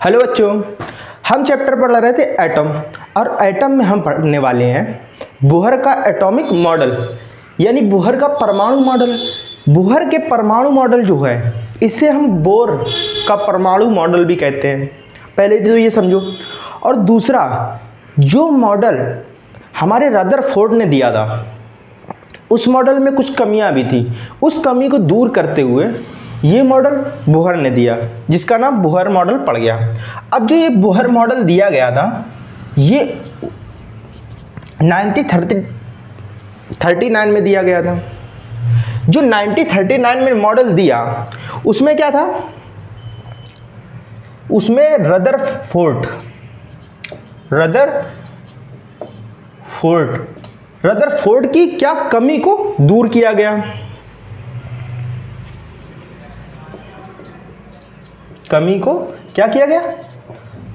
Hello बच्चों, हम chapter पढ़ रहे थे एटम। और एटम में हम पढ़ने वाले हैं बोहर का एटॉमिक मॉडल, यानी बोहर का परमाणु मॉडल। बोहर के परमाणु मॉडल जो है इसे हम बोर का परमाणु मॉडल भी कहते हैं। पहले तो ये समझो। और दूसरा, जो मॉडल हमारे रदरफोर्ड ने दिया था उस मॉडल में कुछ कमियां भी थी। उस कमी को दूर करते हुए ये मॉडल बोहर ने दिया, जिसका नाम बोहर मॉडल पड़ गया। अब जो ये बोहर मॉडल दिया गया था ये 1939 में दिया गया था। जो 1939 में मॉडल दिया उसमें क्या था, उसमें रदरफोर्ड की क्या कमी को दूर किया गया। कमी को क्या किया गया,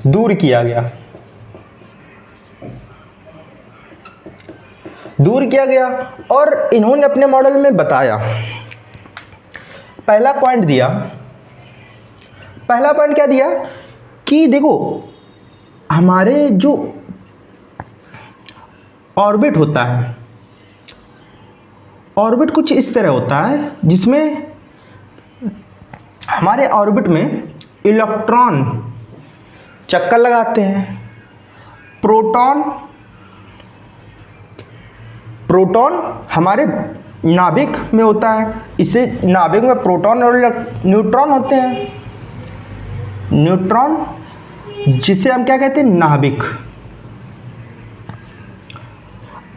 दूर किया गया। और इन्होंने अपने मॉडल में बताया, पहला पॉइंट क्या दिया कि देखो हमारे जो ऑर्बिट होता है, ऑर्बिट कुछ इस तरह होता है जिसमें हमारे ऑर्बिट में इलेक्ट्रॉन चक्कर लगाते हैं, प्रोटॉन हमारे नाभिक में होता है। इसे नाभिक में प्रोटॉन और न्यूट्रॉन होते हैं। न्यूट्रॉन जिसे हम क्या कहते हैं, नाभिक।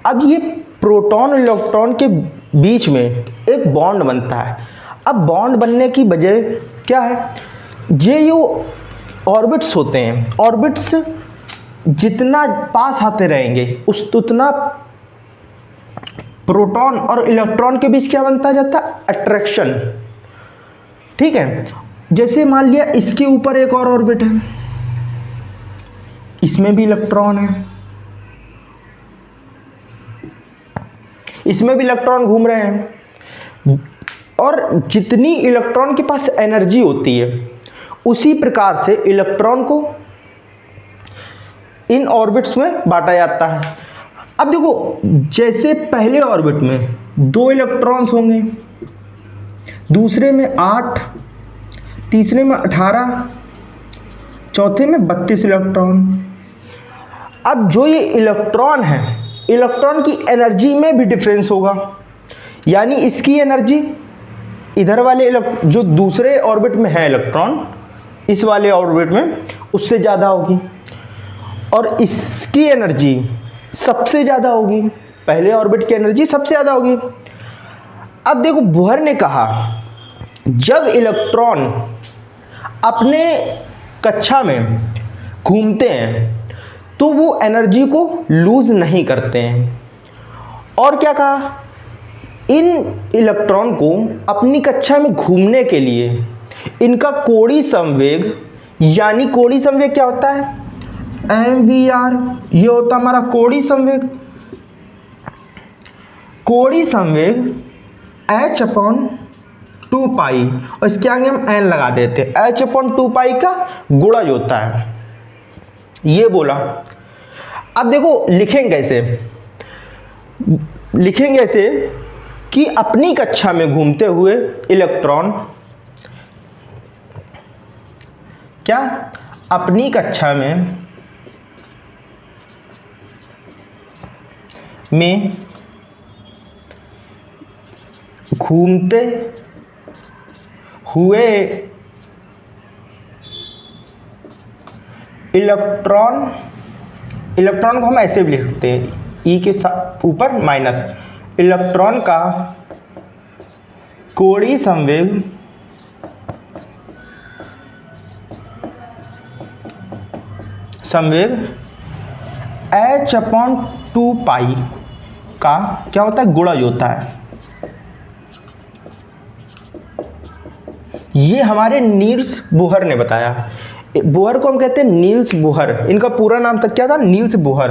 अब ये प्रोटॉन और इलेक्ट्रॉन के बीच में एक बॉन्ड बनता है। अब बॉन्ड बनने की वजह क्या है, ये ऑर्बिट्स होते हैं, ऑर्बिट्स जितना पास आते रहेंगे उतना प्रोटॉन और इलेक्ट्रॉन के बीच क्या बनता जाता है, अट्रैक्शन। ठीक है, जैसे मान लिया इसके ऊपर एक और ऑर्बिट है, इसमें भी इलेक्ट्रॉन है, इसमें भी इलेक्ट्रॉन घूम रहे हैं। और जितनी इलेक्ट्रॉन के पास एनर्जी होती है उसी प्रकार से इलेक्ट्रॉन को इन ऑर्बिट्स में बांटा जाता है। अब देखो, जैसे पहले ऑर्बिट में 2 इलेक्ट्रॉन्स होंगे, दूसरे में 8, तीसरे में 18, चौथे में 32 इलेक्ट्रॉन। अब जो ये इलेक्ट्रॉन है, इलेक्ट्रॉन की एनर्जी में भी डिफरेंस होगा, यानी इसकी एनर्जी इधर वाले जो दूसरे ऑर्बिट में है इलेक्ट्रॉन, इस वाले ऑर्बिट में उससे ज़्यादा होगी, और इसकी एनर्जी सबसे ज़्यादा होगी, पहले ऑर्बिट की एनर्जी सबसे ज़्यादा होगी। अब देखो, बोहर ने कहा जब इलेक्ट्रॉन अपने कक्षा में घूमते हैं तो वो एनर्जी को लूज नहीं करते हैं। और क्या कहा, इन इलेक्ट्रॉन को अपनी कक्षा में घूमने के लिए इनका कोणीय संवेग, यानी कोणीय संवेग क्या होता है, mvr, ये होता हमारा कोणीय संवेग। कोणीय संवेग h/2π, और इसके आगे हम n लगा देते हैं, h/2π का गुणज होता है, ये बोला। अब देखो लिखेंगे ऐसे कि अपनी कक्षा में घूमते हुए इलेक्ट्रॉन क्या, अपनी कक्षा में घूमते हुए इलेक्ट्रॉन को हम ऐसे भी लिख सकते हैं, ई के ऊपर माइनस, इलेक्ट्रॉन का कोणीय संवेग h/2π का क्या होता है, गुणज होता है। ये हमारे नील्स बोहर ने बताया। बोहर को हम कहते हैं नील्स बोहर, इनका पूरा नाम तक क्या था, नील्स बोहर।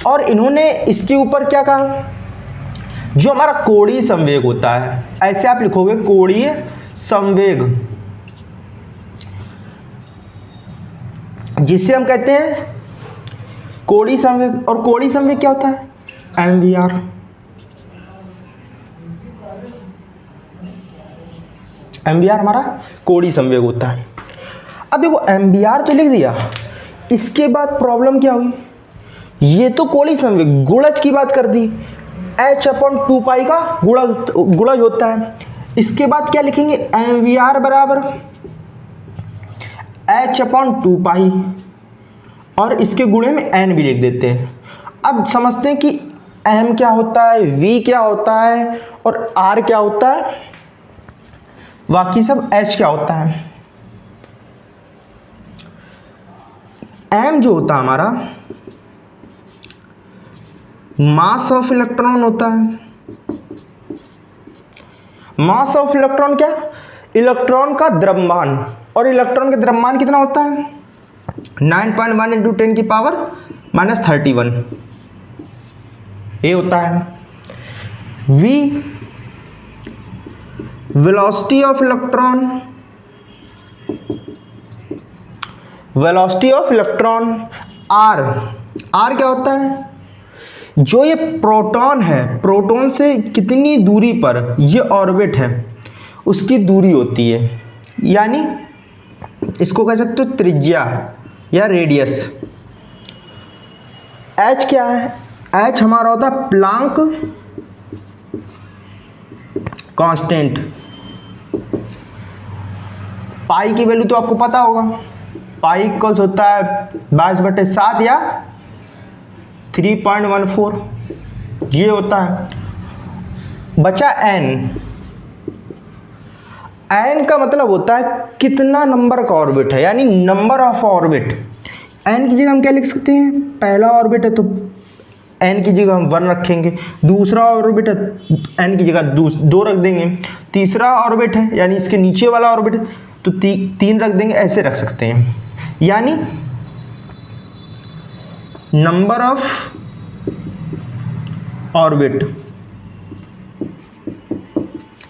और इन्होंने इसके ऊपर क्या कहा, जो हमारा कोणीय संवेग होता है, ऐसे आप लिखोगे कोणीय संवेग, जिससे हम कहते हैं कोणीय संवेग। और कोणीय संवेग क्या होता है? mvr। mvr हमारा कोणीय संवेग होता है। अब देखो mvr तो लिख दिया, इसके बाद प्रॉब्लम क्या हुई, ये तो कोणीय संवेग, गुणज की बात कर दी, h/2π का गुणज होता है। इसके बाद क्या लिखेंगे, mvr बराबर h/2π, और इसके गुणे में n भी लिख देते हैं। अब समझते हैं कि m क्या होता है, v क्या होता है और r क्या होता है, बाकी सब h क्या होता है। m जो होता है हमारा मास ऑफ इलेक्ट्रॉन होता है। मास ऑफ इलेक्ट्रॉन क्या, इलेक्ट्रॉन का द्रव्यमान, और इलेक्ट्रॉन का द्रव्यमान कितना होता है, 9.1 × 10⁻31 ये होता है। v velocity of electron, velocity of electron, r क्या होता है, जो ये प्रोटॉन है, प्रोटॉन से कितनी दूरी पर ये ऑर्बिट है उसकी दूरी होती है, यानी इसको कह सकते हो त्रिज्या या रेडियस। h क्या है, h हमारा होता है प्लांक कांस्टेंट। पाई की वैल्यू तो आपको पता होगा, पाई इक्वल्स होता है 22/7 या 3.14, ये होता है। बचा n, n का मतलब होता है कितना नंबर का ऑर्बिट है, यानी नंबर ऑफ ऑर्बिट। n की जगह हम क्या लिख सकते हैं, पहला ऑर्बिट है तो n की जगह हम 1 रखेंगे, दूसरा ऑर्बिट है n की जगह 2 रख देंगे, तीसरा ऑर्बिट है यानी इसके नीचे वाला ऑर्बिट तो 3 रख देंगे, ऐसे रख सकते हैं। यानी नंबर ऑफ ऑर्बिट,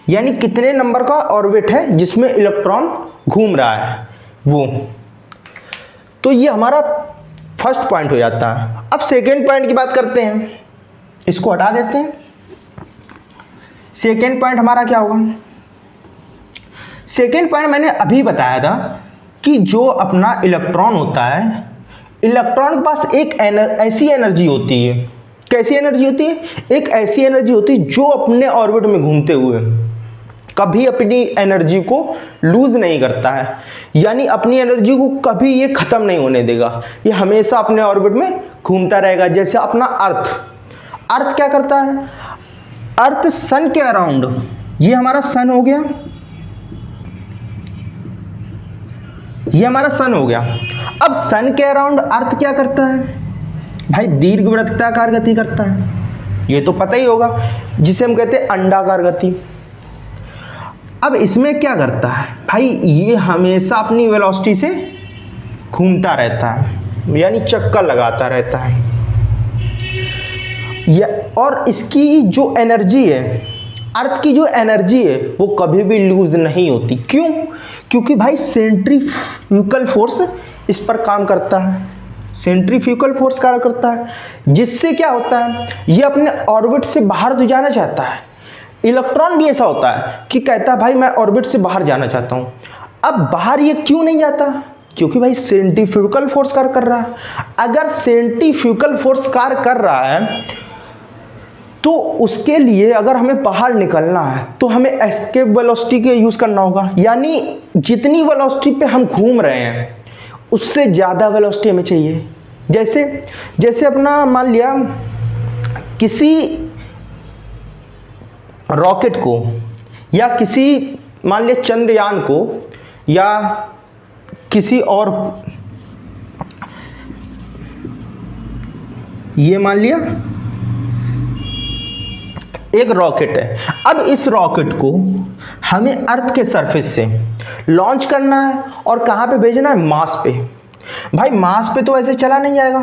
यानी कितने नंबर का ऑर्बिट है जिसमें इलेक्ट्रॉन घूम रहा है वो। तो ये हमारा फर्स्ट पॉइंट हो जाता है। अब सेकेंड पॉइंट की बात करते हैं, इसको हटा देते हैं। सेकेंड पॉइंट हमारा क्या होगा, सेकेंड पॉइंट मैंने अभी बताया था कि जो अपना इलेक्ट्रॉन होता है, इलेक्ट्रॉन के पास एक ऐसी एनर्जी होती है, कैसी एनर्जी होती है, एक ऐसी एनर्जी होती है जो अपने ऑर्बिट में घूमते हुए कभी अपनी एनर्जी को लूज नहीं करता है, यानी अपनी एनर्जी को कभी ये खत्म नहीं होने देगा, ये हमेशा अपने ऑर्बिट में घूमता रहेगा। जैसे अपना अर्थ क्या करता है, अर्थ सन के अराउंड, ये हमारा सन हो गया, ये हमारा सन हो गया। अब सन के अराउंड अर्थ क्या करता है भाई, दीर्घवृत्ताकार गति करता है, ये तो पता ही होगा, जिसे हम कहते हैं अंडाकार गति। अब इसमें क्या करता है भाई, ये हमेशा अपनी वेलोसिटी से घूमता रहता है, यानी चक्कर लगाता रहता है। और इसकी जो एनर्जी है, अर्थ की जो एनर्जी है वो कभी भी लूज नहीं होती। क्यों? क्योंकि भाई सेंट्रीफ्यूगल फोर्स इस पर काम करता है, सेंट्रीफ्यूगल फोर्स कार्य करता है, जिससे क्या होता है, ये अपने ऑर्बिट से बाहर तो जाना चाहता है। इलेक्ट्रॉन भी ऐसा होता है कि कहता है भाई मैं ऑर्बिट से बाहर जाना चाहता हूँ। अब बाहर ये क्यों नहीं जाता, क्योंकि भाई सेंट्रीफ्यूगल फोर्स कार्य कर रहा है। अगर सेंट्रीफ्यूगल फोर्स कार्य कर रहा है तो उसके लिए अगर हमें बाहर निकलना है तो हमें एस्केप वेलोसिटी का यूज़ करना होगा, यानी जितनी वेलोसिटी पे हम घूम रहे हैं उससे ज़्यादा वेलोसिटी हमें चाहिए। जैसे अपना मान लिया किसी रॉकेट को या किसी मान लिया चंद्रयान को या किसी और, ये मान लिया एक रॉकेट है। अब इस रॉकेट को हमें अर्थ के सरफेस से लॉन्च करना है और कहाँ पे भेजना है, मार्स पे। भाई मार्स पे तो ऐसे चला नहीं जाएगा,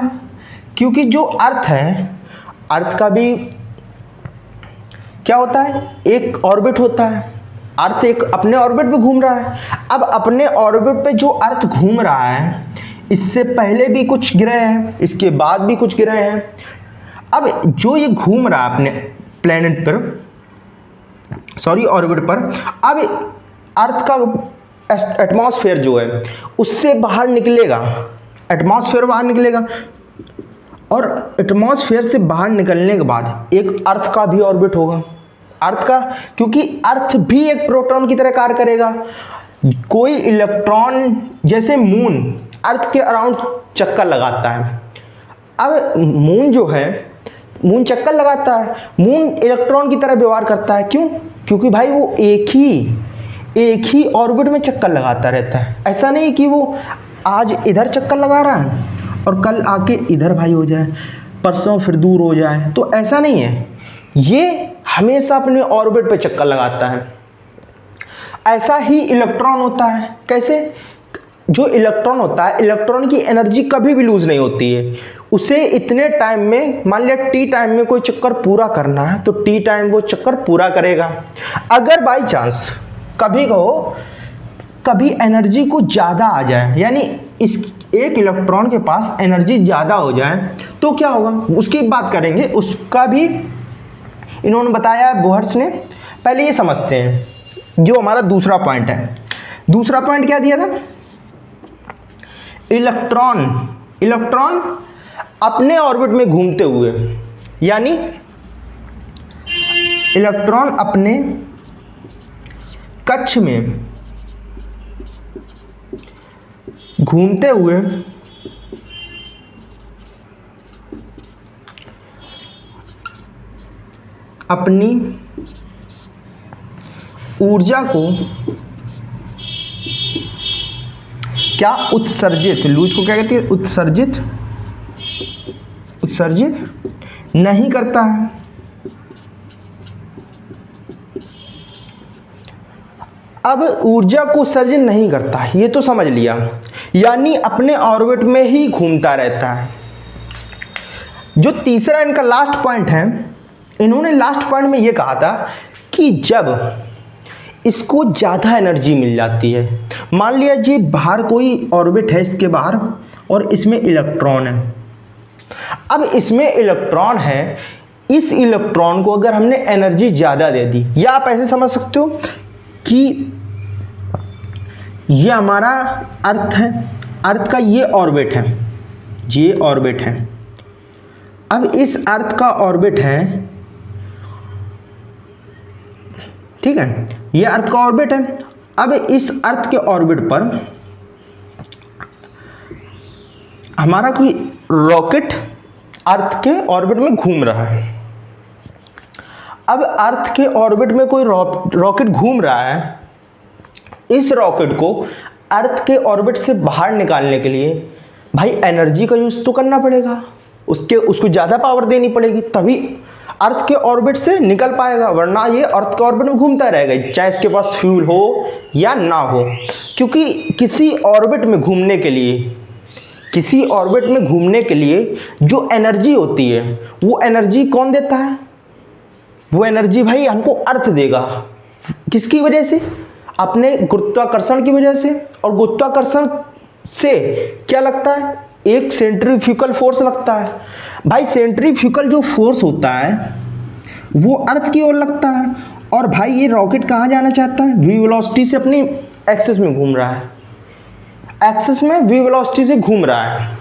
क्योंकि जो अर्थ है, अर्थ का भी क्या होता है, एक ऑर्बिट होता है। अर्थ एक अपने ऑर्बिट पे घूम रहा है। अब अपने ऑर्बिट पे जो अर्थ घूम रहा है, इससे पहले भी कुछ ग्रह हैं, इसके बाद भी कुछ ग्रह हैं। अब जो ये घूम रहा है अपने प्लेनेट पर, सॉरी ऑर्बिट पर, अब अर्थ का एटमॉस्फेयर जो है उससे बाहर निकलेगा, एटमॉस्फेयर बाहर निकलेगा, और एटमॉस्फेयर से बाहर निकलने के बाद एक अर्थ का भी ऑर्बिट होगा। अर्थ का, क्योंकि अर्थ भी एक प्रोटॉन की तरह कार्य करेगा। कोई इलेक्ट्रॉन, जैसे मून अर्थ के अराउंड चक्कर लगाता है। अब मून जो है, मून चक्कर लगाता है, मून इलेक्ट्रॉन की तरह व्यवहार करता है। क्यों? क्योंकि भाई वो एक ही ऑर्बिट में चक्कर लगाता रहता है। ऐसा नहीं कि वो आज इधर चक्कर लगा रहा है और कल आके इधर भाई हो जाए, परसों फिर दूर हो जाए, तो ऐसा नहीं है। ये हमेशा अपने ऑर्बिट पे चक्कर लगाता है। ऐसा ही इलेक्ट्रॉन होता है। कैसे? जो इलेक्ट्रॉन होता है, इलेक्ट्रॉन की एनर्जी कभी भी लूज नहीं होती है। उसे इतने टाइम में, मान लिया टी टाइम में कोई चक्कर पूरा करना है तो टी टाइम वो चक्कर पूरा करेगा। अगर बाई चांस कभी एनर्जी को ज़्यादा आ जाए, यानी इस एक इलेक्ट्रॉन के पास एनर्जी ज़्यादा हो जाए तो क्या होगा, उसकी बात करेंगे। उसका भी इन्होंने बताया बोहर्स ने। पहले ये समझते हैं जो हमारा दूसरा पॉइंट है। दूसरा पॉइंट क्या दिया था? इलेक्ट्रॉन अपने ऑर्बिट में घूमते हुए, यानी इलेक्ट्रॉन अपने कक्ष में घूमते हुए अपनी ऊर्जा को क्या उत्सर्जित, लूज को क्या कहती है? उत्सर्जित नहीं करता है। अब ऊर्जा को उत्सर्जित नहीं करता है, ये तो समझ लिया, यानी अपने ऑर्बिट में ही घूमता रहता है। जो तीसरा इनका लास्ट पॉइंट है, इन्होंने लास्ट पॉइंट में ये कहा था कि जब इसको ज़्यादा एनर्जी मिल जाती है, मान लिया जी बाहर कोई ऑर्बिट है इसके बाहर और इसमें इलेक्ट्रॉन है। अब इसमें इलेक्ट्रॉन है, इस इलेक्ट्रॉन को अगर हमने एनर्जी ज़्यादा दे दी, या आप ऐसे समझ सकते हो कि ये हमारा अर्थ है, अर्थ का ये ऑर्बिट है, ये ऑर्बिट है। अब इस अर्थ का ऑर्बिट है, ठीक है, ये अर्थ का ऑर्बिट है। अब इस अर्थ के ऑर्बिट पर हमारा कोई रॉकेट अर्थ के ऑर्बिट में घूम रहा है। अब अर्थ के ऑर्बिट में कोई रॉकेट घूम रहा है। इस रॉकेट को अर्थ के ऑर्बिट से बाहर निकालने के लिए भाई एनर्जी का यूज तो करना पड़ेगा, उसको ज़्यादा पावर देनी पड़ेगी, तभी अर्थ के ऑर्बिट से निकल पाएगा, वरना ये अर्थ के ऑर्बिट में घूमता रहेगा, चाहे इसके पास फ्यूल हो या ना हो। क्योंकि किसी ऑर्बिट में घूमने के लिए जो एनर्जी होती है, वो एनर्जी कौन देता है? वो एनर्जी भाई हमको अर्थ देगा। किसकी वजह से? अपने गुरुत्वाकर्षण की वजह से। और गुरुत्वाकर्षण से क्या लगता है? एक सेंट्रीफ्यूगल फोर्स लगता है। भाई सेंट्रीफ्यूगल जो फोर्स होता है वो अर्थ की ओर लगता है। और भाई ये रॉकेट कहाँ जाना चाहता है? वी वेलोसिटी से अपनी एक्सिस में घूम रहा है, एक्सिस में वी वेलोसिटी से घूम रहा है।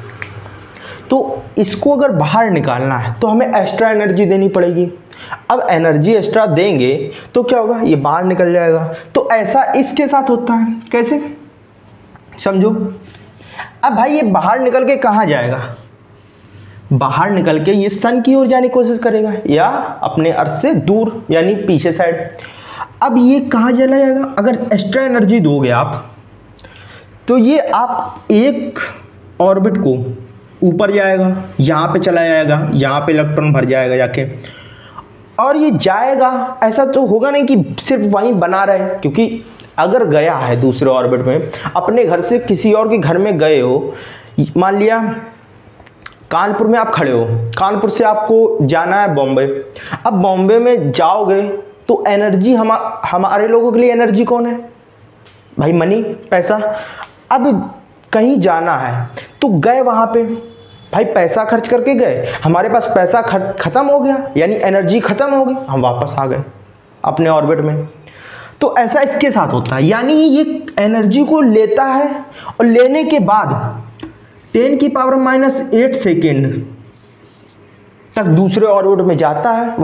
तो इसको अगर बाहर निकालना है तो हमें एक्स्ट्रा एनर्जी देनी पड़ेगी। अब एनर्जी एक्स्ट्रा देंगे तो क्या होगा? ये बाहर निकल जाएगा। तो ऐसा इसके साथ होता है। कैसे? समझो। अब भाई ये बाहर निकल के कहाँ जाएगा? बाहर निकल के ये सन की ओर जाने की कोशिश करेगा, या अपने अर्थ से दूर, यानी पीछे साइड। अब ये कहाँ चला जाएगा? अगर एक्स्ट्रा एनर्जी दोगे आप तो ये आप एक ऑर्बिट को ऊपर जाएगा, यहाँ पे चला जाएगा, यहाँ पे इलेक्ट्रॉन भर जाएगा जाके, और ये जाएगा। ऐसा तो होगा नहीं कि सिर्फ वहीं बना रहे, क्योंकि अगर गया है दूसरे ऑर्बिट में, अपने घर से किसी और के घर में गए हो, मान लिया कानपुर में आप खड़े हो, कानपुर से आपको जाना है बॉम्बे। अब बॉम्बे में जाओगे तो एनर्जी हमारे लोगों के लिए एनर्जी कौन है भाई? मनी, पैसा। अब कहीं जाना है तो गए वहाँ पे, भाई पैसा खर्च करके गए, हमारे पास पैसा ख़त्म हो गया, यानी एनर्जी ख़त्म हो गई, हम वापस आ गए अपने ऑर्बिट में। तो ऐसा इसके साथ होता है, यानी ये एनर्जी को लेता है और लेने के बाद 10⁻⁸ सेकेंड तक दूसरे ऑर्बिट में जाता है।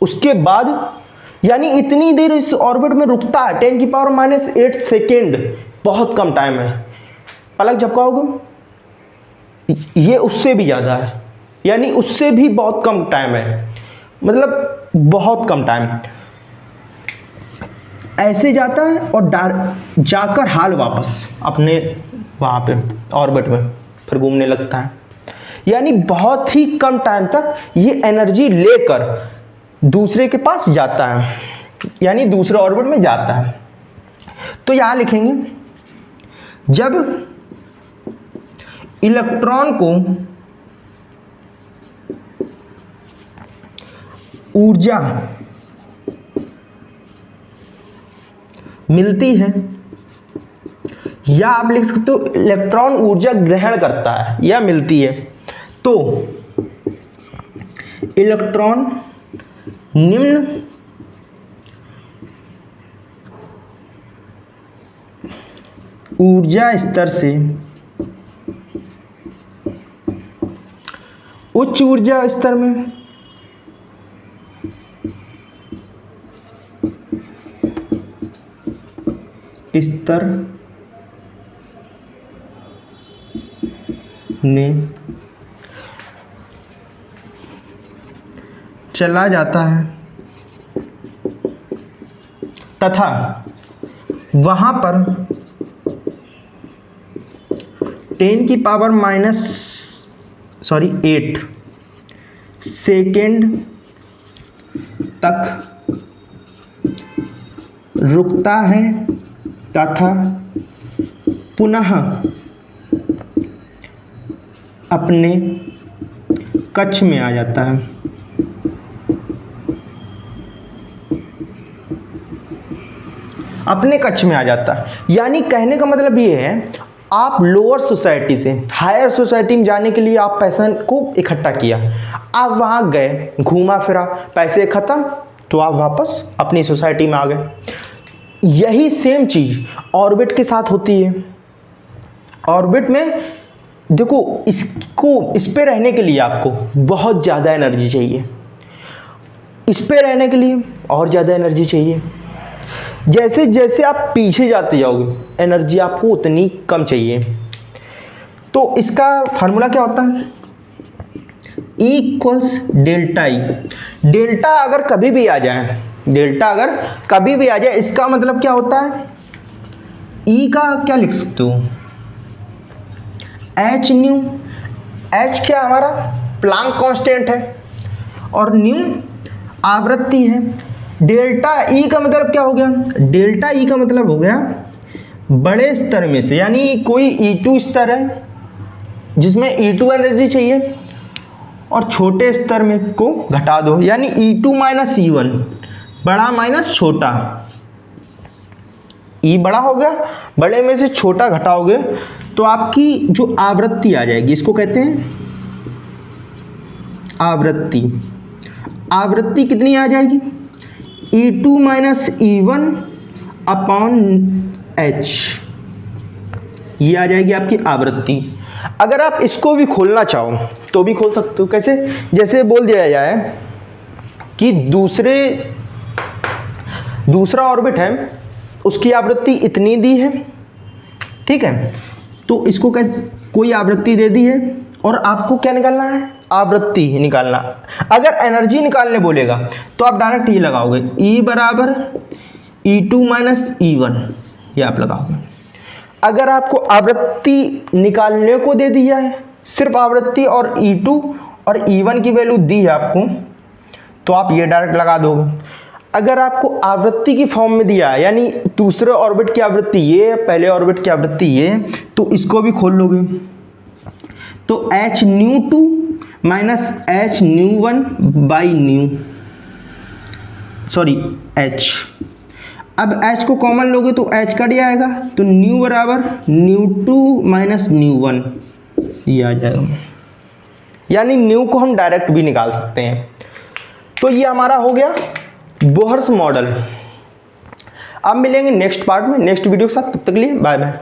उसके बाद यानी इतनी देर इस ऑर्बिट में रुकता है, 10⁻⁸ सेकेंड, बहुत कम टाइम है। पलक झपकाओगे ये उससे भी ज़्यादा है, यानी उससे भी बहुत कम टाइम है, मतलब बहुत कम टाइम। ऐसे जाता है और जाकर हाल वापस अपने वहाँ पे ऑर्बिट में फिर घूमने लगता है, यानी बहुत ही कम टाइम तक ये एनर्जी लेकर दूसरे के पास जाता है, यानी दूसरे ऑर्बिट में जाता है। तो यहाँ लिखेंगे जब इलेक्ट्रॉन को ऊर्जा मिलती है, या आप लिख सकते हो इलेक्ट्रॉन ऊर्जा ग्रहण करता है या मिलती है, तो इलेक्ट्रॉन निम्न ऊर्जा स्तर से उच्च ऊर्जा स्तर में चला जाता है तथा वहां पर 10⁻⁸ सेकेंड तक रुकता है तथा पुनः अपने कक्ष में आ जाता है। अपने कक्ष में आ जाता है, यानी कहने का मतलब ये है, आप लोअर सोसाइटी से हायर सोसाइटी में जाने के लिए आप पैसा को इकट्ठा किया, आप वहाँ गए, घूमा फिरा, पैसे ख़त्म, तो आप वापस अपनी सोसाइटी में आ गए। यही सेम चीज़ ऑर्बिट के साथ होती है। ऑर्बिट में देखो, इस पे रहने के लिए आपको बहुत ज़्यादा एनर्जी चाहिए, इस पे रहने के लिए और ज़्यादा एनर्जी चाहिए। जैसे जैसे आप पीछे जाते जाओगे एनर्जी आपको उतनी कम चाहिए। तो इसका फार्मूला क्या होता है, E equals delta E. Delta अगर कभी भी आ जाए, इसका मतलब क्या होता है, E का क्या लिख सकते हो, एच न्यू। एच क्या हमारा प्लांक कांस्टेंट है और न्यू आवृत्ति है। डेल्टा ई का मतलब क्या हो गया, डेल्टा ई का मतलब हो गया बड़े स्तर में से, यानी कोई E2 स्तर है जिसमें E2 एनर्जी चाहिए और छोटे स्तर में को घटा दो, यानी E2 माइनस E1, बड़ा माइनस छोटा, E बड़ा हो गया, बड़े में से छोटा घटाओगे तो आपकी जो आवृत्ति आ जाएगी, इसको कहते हैं आवृत्ति। आवृत्ति कितनी आ जाएगी, E2 minus E1 upon H, ये आ जाएगी आपकी आवृत्ति। अगर आप इसको भी खोलना चाहो तो भी खोल सकते हो। कैसे, जैसे बोल दिया जाए कि दूसरा ऑर्बिट है, उसकी आवृत्ति इतनी दी है, ठीक है, तो इसको कैसे कोई आवृत्ति दे दी है और आपको क्या निकालना है, आवृत्ति निकालना। अगर एनर्जी निकालने बोलेगा तो आप डायरेक्ट ये लगाओगे, E बराबर E2 माइनस E1, ये आप लगाओगे। अगर आपको आवृत्ति निकालने को दे दिया है, सिर्फ आवृत्ति और E2 और E1 की वैल्यू दी है आपको, तो आप ये डायरेक्ट लगा दोगे। अगर आपको आवृत्ति की फॉर्म में दिया है, यानी दूसरे ऑर्बिट की आवृत्ति ये है, पहले ऑर्बिट की आवृत्ति ये है, तो इसको भी खोल लोगे। तो h new 2 minus h new 1 by new, sorry h, अब h को कॉमन लोगे तो h कट जाएगा, तो न्यू बराबर न्यू 2 माइनस न्यू 1, ये आ जाएगा, यानी न्यू को हम डायरेक्ट भी निकाल सकते हैं। तो ये हमारा हो गया बोहर्स मॉडल। अब मिलेंगे नेक्स्ट पार्ट में नेक्स्ट वीडियो के साथ, तब तक के लिए बाय बाय।